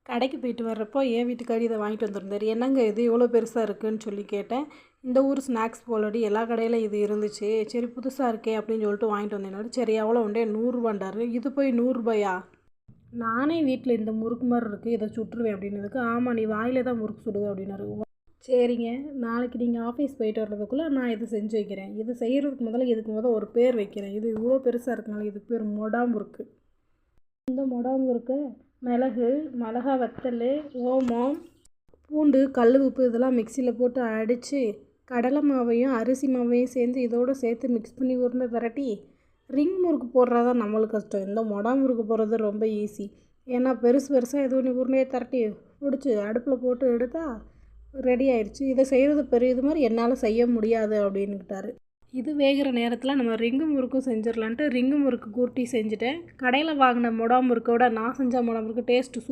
கடைக்கு போயிட்டு வர்றப்போ என் வீட்டுக்காரி இதை வாங்கிட்டு வந்திருந்தாரு. என்னங்க இது இவ்வளோ பெருசாக இருக்குன்னு சொல்லி கேட்டேன். இந்த ஊர் ஸ்நாக்ஸ் போலடி எல்லா கடையிலும் இது இருந்துச்சு. சரி புதுசாக இருக்கே அப்படின்னு சொல்லிட்டு வாங்கிட்டு வந்தேனோட சரி எவ்வளோ உண்டே 100 இது போய் 100 நானே வீட்டில் இந்த முறுக்கு மாதிரி இருக்குது இதை சுட்டுருவேன் அப்படின்னதுக்கு ஆமாம் நீ வாயிலே தான் முறுக்கு சுடுவேன் அப்படின்னாரு. சரிங்க நாளைக்கு நீங்கள் ஆஃபீஸ் போயிட்டு வர்றதுக்குள்ளே நான் இதை செஞ்சு வைக்கிறேன். இது செய்கிறதுக்கு முதல்ல இதுக்கு ஒரு பேர் வைக்கிறேன். இது இவ்வளோ பெருசாக இருக்கனால இதுக்கு பேர் மொடா முறுக்கு. இந்த மொடா முறுக்கு மிளகு, மிளகா வத்தல், ஓமம், பூண்டு, கல் உப்பு இதெல்லாம் மிக்சியில் போட்டு அடித்து கடலை மாவையும் அரிசி மாவையும் சேர்ந்து இதோடு சேர்த்து மிக்ஸ் பண்ணி உருண்டை திரட்டி ரிங் முறுக்கு போடுறது தான் நம்மளுக்கு கஷ்டம். இந்த மொடா முறுக்கு போடுறது ரொம்ப ஈஸி. ஏன்னா பெருசாக இது ஒன்று உருண்டையை திரட்டி பிடிச்சி அடுப்பில் போட்டு எடுத்தால் ரெடி ஆயிடுச்சு. இதை செய்கிறது பெரிய இது மாதிரி என்னால் செய்ய முடியாது அப்படின்னுக்கிட்டாரு. இது வேகிற நேரத்தில் நம்ம ரிங்கு முறுக்கும் செஞ்சிடலான்ட்டு ரிங்கு முறுக்கு கூட்டி செஞ்சுட்டேன். கடையில் வாங்கின மொடா முறுக்கோட நான் செஞ்ச மொடா முறுக்கு டேஸ்ட்டு